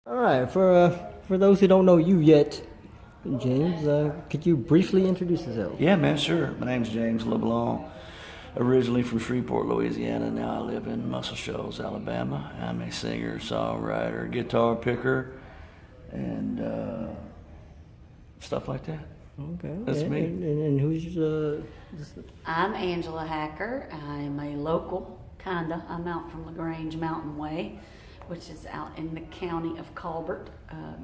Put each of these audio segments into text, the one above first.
All right, for those who don't know you yet, James, could you briefly introduce yourself? Yeah, man, sure. My name's James LeBlanc, originally from Shreveport, Louisiana. Now I live in Muscle Shoals, Alabama. I'm a singer, songwriter, guitar picker, and stuff like that. Okay, That's me. And who's I'm Angela Hacker. I'm a local, kinda. I'm out from LaGrange Mountain Way, which is out in the county of Colbert,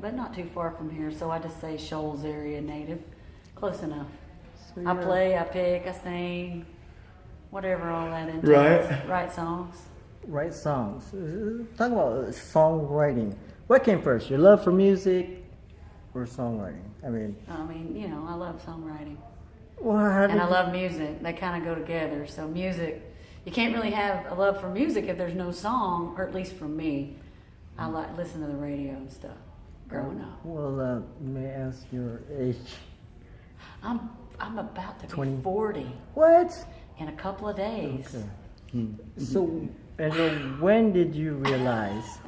but not too far from here. So I just say Shoals area native. Close enough. So I you're- play, I pick, I sing, whatever all that entails. Right. Write songs. write songs? Talk about songwriting. What came first, your love for music or songwriting? I mean, I love songwriting. Well, how And I did love music. They kind of go together. So music, you can't really have a love for music if there's no song, or at least for me. I like listen to the radio and stuff growing up. Well, may I ask your age? I'm about to be 20. 40 What? in a couple of days. Okay. So, Angela, when did you realize?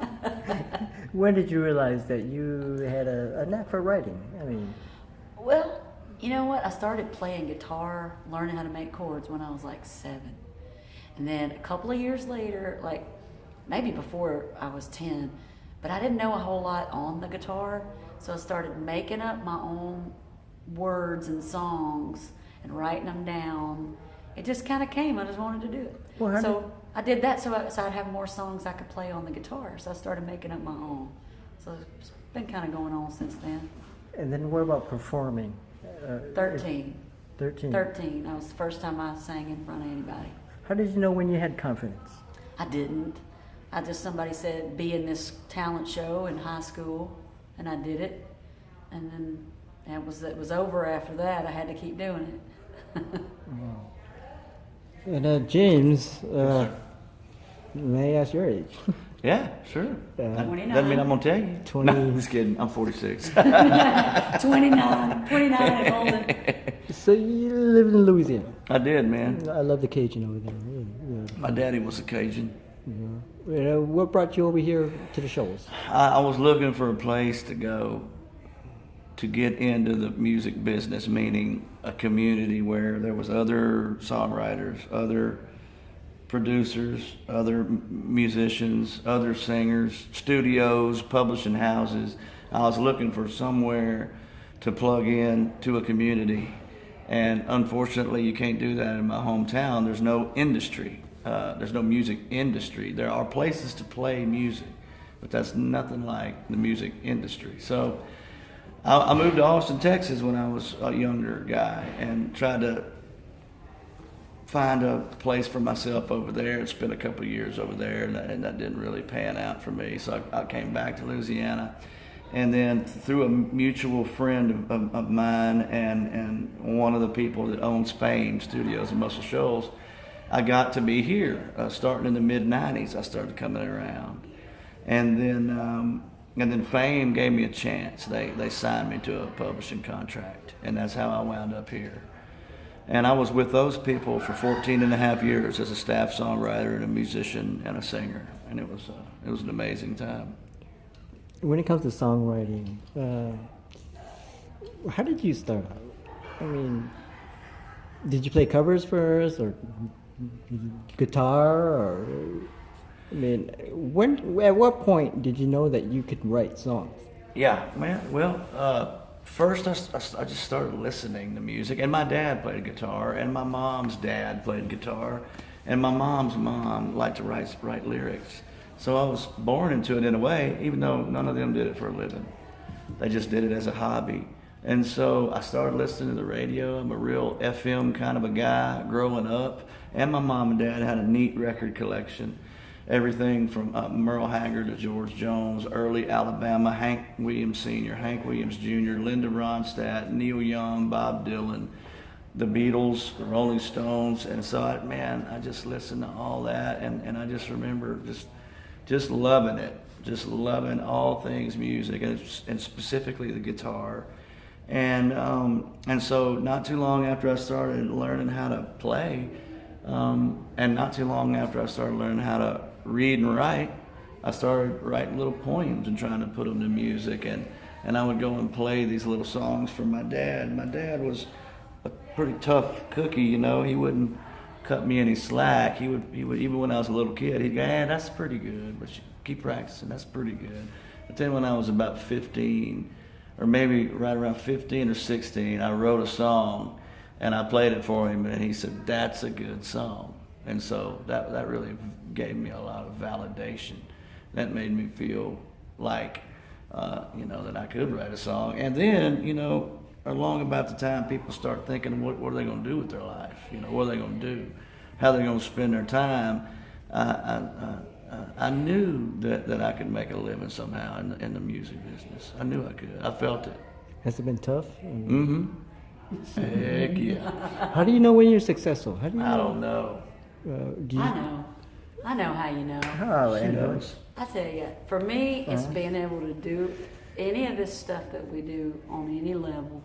When did you realize that you had a knack for writing? Well, you know what? I started playing guitar, learning how to make chords when I was like 7. And then a couple of years later, like maybe before I was 10, but I didn't know a whole lot on the guitar. So I started making up my own words and songs and writing them down. It just kind of came. I just wanted to do it. Well, how So I did that so I'd have more songs I could play on the guitar. So I started making up my own. So it's been kind of going on since then. And then what about performing? 13. 13. 13. That was the first time I sang in front of anybody. How did you know when you had confidence? I didn't. Somebody said, be in this talent show in high school, and I did it. And then it was over after that. I had to keep doing it. And James, may I ask your age? Yeah, sure. That 29. doesn't mean I'm going to tell you. 20. No, just kidding. I'm 46. 29 and golden. So you live in Louisiana. I did, man. I love the Cajun over there. My daddy was a Cajun. What brought you over here to the shows? I was looking for a place to go to get into the music business, meaning a community where there was other songwriters, other producers, other musicians, other singers, studios, publishing houses. I was looking for somewhere to plug in to a community. And unfortunately, you can't do that in my hometown. There's no industry. There's no music industry. There are places to play music, but that's nothing like the music industry. So I moved to Austin, Texas when I was a younger guy and tried to find a place for myself over there and spent a couple of years over there, and that didn't really pan out for me. So I came back to Louisiana. And then through a mutual friend of mine and one of the people that owns Fame Studios in Muscle Shoals, I got to be here. Starting in the mid-'90s, I started coming around. And then Fame gave me a chance. They signed me to a publishing contract, and that's how I wound up here. And I was with those people for 14 and a half years as a staff songwriter and a musician and a singer. And it was an amazing time. When it comes to songwriting, how did you start out? Did you play covers first, or guitar, or at what point did you know that you could write songs? Yeah, man. Well, first I just started listening to music, and my dad played guitar, and my mom's dad played guitar, and my mom's mom liked to write lyrics. So I was born into it in a way, even though none of them did it for a living. They just did it as a hobby. And so I started listening to the radio. I'm a real FM kind of a guy growing up. And my mom and dad had a neat record collection. Everything from Merle Haggard to George Jones, early Alabama, Hank Williams Sr., Hank Williams Jr., Linda Ronstadt, Neil Young, Bob Dylan, the Beatles, the Rolling Stones. And so I just listened to all that. And I just remember just loving it, just loving all things music, and specifically the guitar. And so not too long after I started learning how to play, and not too long after I started learning how to read and write, I started writing little poems and trying to put them to music, and I would go and play these little songs for my dad. My dad was a pretty tough cookie, you know. He wouldn't cut me any slack. He would even when I was a little kid, he'd go, that's pretty good, but you keep practicing, that's pretty good. But then when I was about 15, or maybe right around 15 or 16, I wrote a song, and I played it for him, and he said, that's a good song. And so that really gave me a lot of validation. That made me feel like, that I could write a song. And then, along about the time people start thinking, what are they going to do with their life? What are they going to do? How are they going to spend their time? I knew that I could make a living somehow in the music business. I knew I could. I felt it. Has it been tough? Mm-hmm. Heck yeah. How do you know when you're successful? How do you know? I don't know. I know how you know. Oh, She and knows. I tell you, for me, it's being able to do any of this stuff that we do on any level,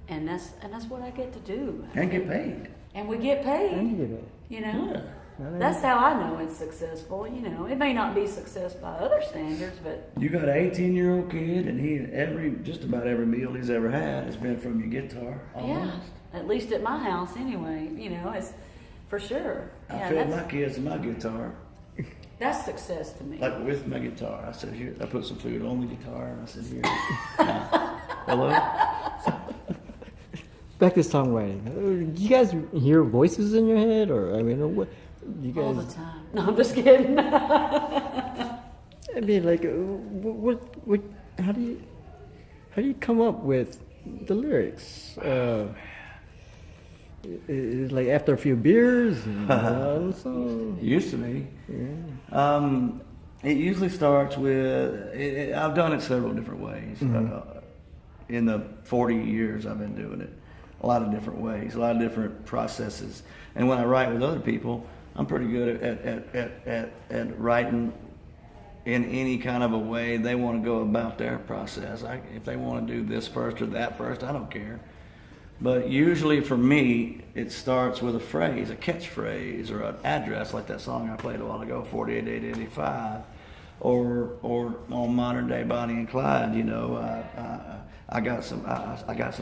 and that's what I get to do. And get paid. And we get paid. and you get it. Yeah. That's how I know it's successful. It may not be success by other standards, but You got an 18-year-old kid, and just about every meal he's ever had has been from your guitar. yeah, Almost. at least at my house anyway. It's for sure. I Yeah, fed my kids my guitar, that's success to me. like with my guitar. I said, here, I put some food on the guitar, and I said, here. Hello? Back to songwriting. Do you guys hear voices in your head, or what? You guys? All the time. No, I'm just kidding. I mean, like, what? How do you come up with the lyrics? Is it like after a few beers? And, so, Used to be. yeah. It usually starts with, I've done it several different ways. In the 40 years I've been doing it. A lot of different ways, a lot of different processes. And when I write with other people, I'm pretty good at writing in any kind of a way they want to go about their process. If they want to do this first or that first, I don't care. But usually for me, it starts with a phrase, a catchphrase, or an address, like that song I played a while ago, 48885, or on modern day Bonnie and Clyde. I got some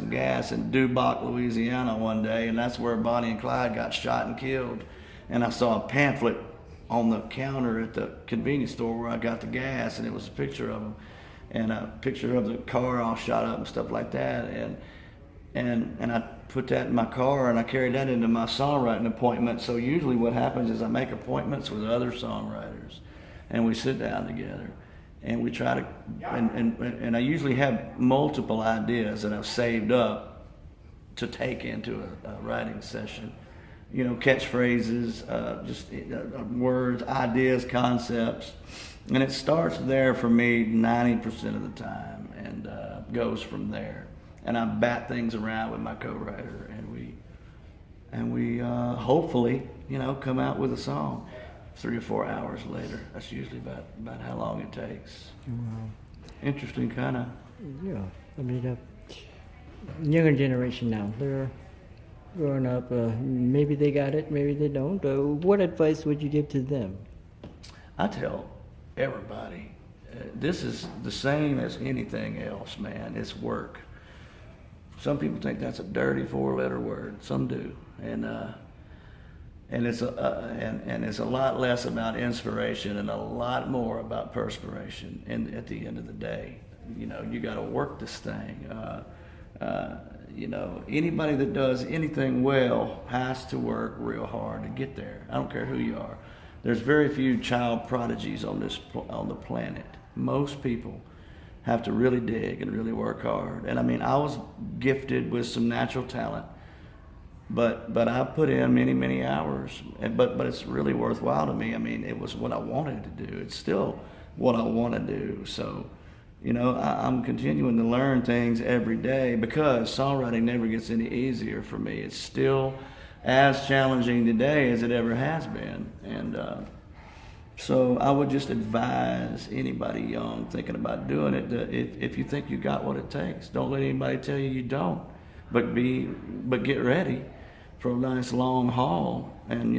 gas in Duboc, Louisiana one day, and that's where Bonnie and Clyde got shot and killed. And I saw a pamphlet on the counter at the convenience store where I got the gas, and it was a picture of them, and a picture of the car all shot up and stuff like that. And I put that in my car, and I carried that into my songwriting appointment. So usually what happens is I make appointments with other songwriters, and we sit down together, and we try to, and I usually have multiple ideas that I've saved up to take into a writing session. Catchphrases, just words, ideas, concepts. And it starts there for me 90% of the time, and goes from there. And I bat things around with my co-writer, and we hopefully, come out with a song 3 or 4 hours later. That's usually about how long it takes. Wow. Interesting kind of. Yeah. I mean, younger generation now, they're growing up. Maybe they got it, maybe they don't. What advice would you give to them? I tell everybody, this is the same as anything else, man. It's work. Some people think that's a dirty 4-letter word. Some do, and it's a lot less about inspiration and a lot more about perspiration. And at the end of the day, you got to work this thing. Anybody that does anything well has to work real hard to get there. I don't care who you are. There's very few child prodigies on the planet. Most people have to really dig and really work hard. And I was gifted with some natural talent, but I've put in many, many hours. But it's really worthwhile to me. It was what I wanted to do. It's still what I want to do. So, I'm continuing to learn things every day, because songwriting never gets any easier for me. It's still as challenging today as it ever has been. And so I would just advise anybody young thinking about doing it that if you think you got what it takes, don't let anybody tell you you don't. But get ready for a nice long haul, and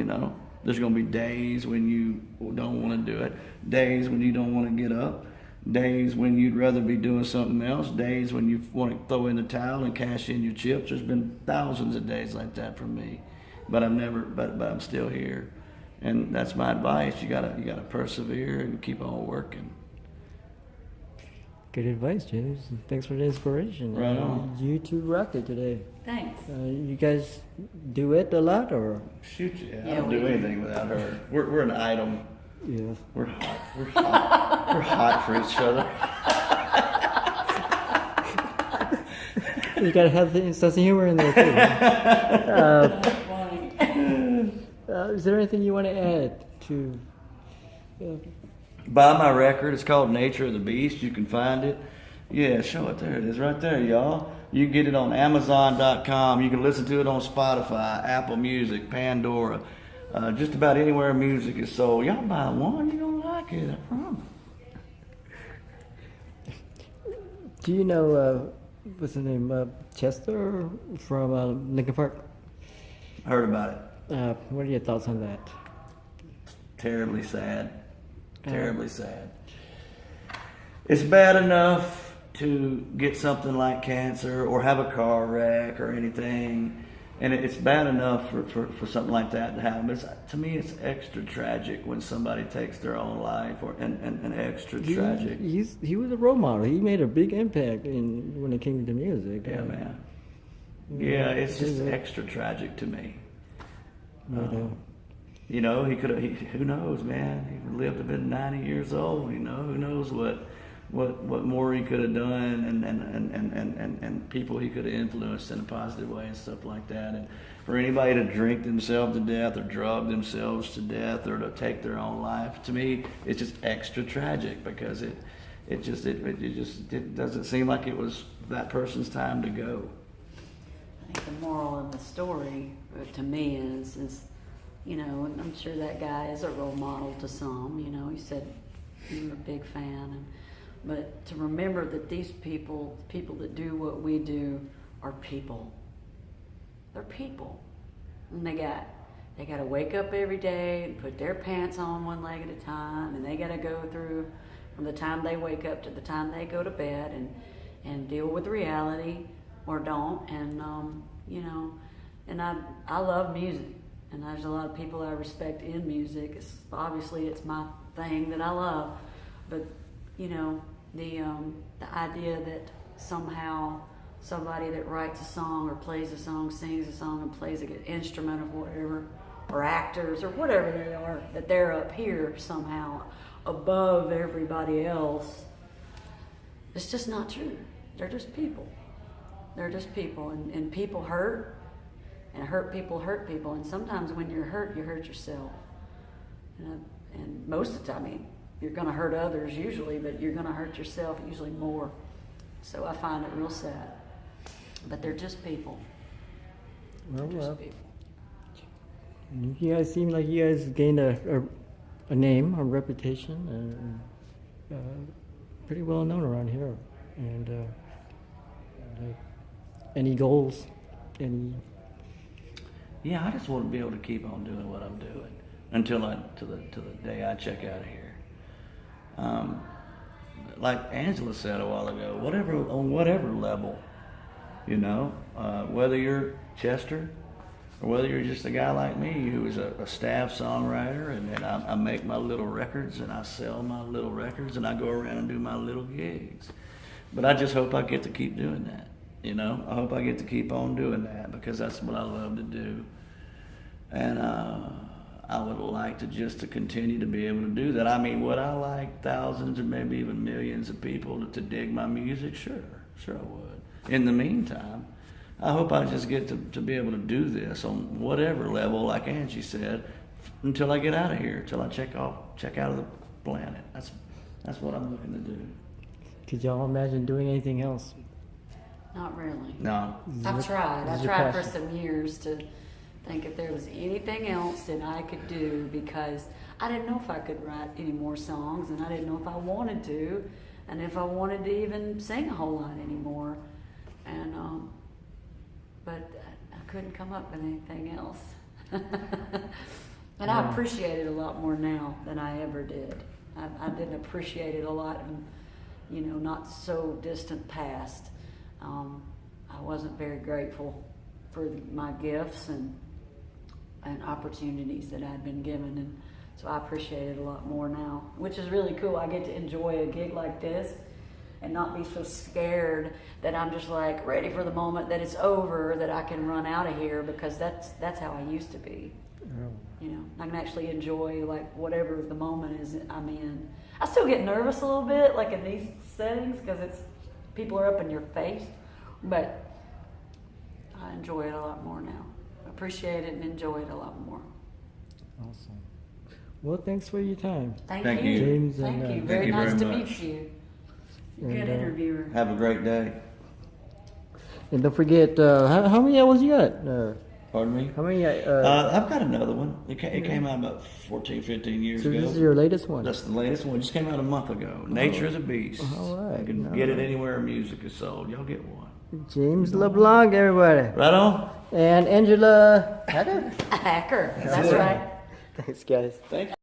There's going to be days when you don't want to do it, days when you don't want to get up, days when you'd rather be doing something else, days when you want to throw in the towel and cash in your chips. There's been thousands of days like that for me, but I'm still here, and that's my advice. You gotta persevere and keep on working. Good advice, James. Thanks for the inspiration. Right on. You two rocked it today. Thanks. You guys duet a lot, or? Shoot, yeah, I Yeah, don't we do do. anything without her. We're an item. Yeah. We're hot. We're hot. We're hot for each other. You gotta have the sense of humor in there too. Is there anything you want to add to? Buy my record. It's called Nature of the Beast. You can find it. Yeah, show it. There it is right there, y'all. You can get it on Amazon.com. You can listen to it on Spotify, Apple Music, Pandora, just about anywhere music is sold. Y'all buy one, you're going to like it. I promise. Do you know what's his name? Chester from Linkin Park. Heard about it. What are your thoughts on that? Terribly sad. Terribly sad. It's bad enough to get something like cancer or have a car wreck or anything, and it's bad enough for something like that to happen. But to me, it's extra tragic when somebody takes their own life, and extra tragic. He was a role model. He made a big impact when it came to music. Yeah, man. Yeah, it's just extra tragic to me. You know, who knows, man? He lived to be 90 years old. You know, who knows what more he could have done, and people he could have influenced in a positive way and stuff like that. And for anybody to drink themselves to death or drug themselves to death or to take their own life, to me, it's just extra tragic because it doesn't seem like it was that person's time to go. I think the moral of the story to me is, you know, and I'm sure that guy is a role model to some. You know, he said you were a big fan, but to remember that these people that do what we do, are people. They're people, and they got to wake up every day and put their pants on one leg at a time, and they got to go through from the time they wake up to the time they go to bed and deal with reality or don't. And you know, and I love music. And there's a lot of people I respect in music. Obviously it's my thing that I love, but you know, the idea that somehow somebody that writes a song or plays a song, sings a song, and plays an instrument or whatever, or actors or whatever they are, that they're up here somehow above everybody else, it's just not true. They're just people. They're just people, and people hurt. And hurt people, and sometimes when you're hurt, you hurt yourself. And most of the time, I mean, you're going to hurt others usually, but you're going to hurt yourself usually more. So I find it real sad. But they're just people. Well, Just people. You guys seem like you guys gained a name, a reputation, and pretty well known around here. And any goals? Yeah, I just want to be able to keep on doing what I'm doing until the day I check out of here. Like Angela said a while ago, on whatever level, you know, whether you're Chester or whether you're just a guy like me who is a staff songwriter, and I make my little records and I sell my little records and I go around and do my little gigs. But I just hope I get to keep doing that. You know, I hope I get to keep on doing that because that's what I love to do. And I would like to continue to be able to do that. I mean, would I like thousands or maybe even millions of people to dig my music? Sure I would. In the meantime, I hope I just get to be able to do this on whatever level, like Angie said, until I get out of here, until I check out of the planet. That's what I'm looking to do. Could y'all imagine doing anything else? Not really. No. I've tried. This I is your tried for passion. some years to think if there was anything else that I could do, because I didn't know if I could write any more songs, and I didn't know if I wanted to, and if I wanted to even sing a whole lot anymore. And but I couldn't come up with anything else. And I appreciate it a lot more now than I ever did. I didn't appreciate it a lot in, you know, not so distant past. I wasn't very grateful for my gifts and opportunities that I'd been given, and so I appreciate it a lot more now, which is really cool. I get to enjoy a gig like this and not be so scared that I'm just like ready for the moment that it's over, that I can run out of here, because that's how I used to be. You know, I can actually enjoy like whatever the moment is I'm in. I still get nervous a little bit, like in these settings, because people are up in your face, but I enjoy it a lot more now. Appreciate it and enjoy it a lot more. Awesome. Well, thanks for your time. Thank you. James, Thank and, you. Thank Very you nice very to much. meet you. Good And, interviewer. Have a great day. And don't forget, how many albums you got? Pardon me? How many? I've got another one. It came out about 14, 15 years So ago. this is your latest one? That's the latest one. It just came out a month ago. Nature is a Beast. All right. You can get it anywhere music is sold. Y'all get one. James LeBlanc, everybody. Right on? And Angela Hatter. Hacker. That's That's it. right. Thanks, guys. Thank you.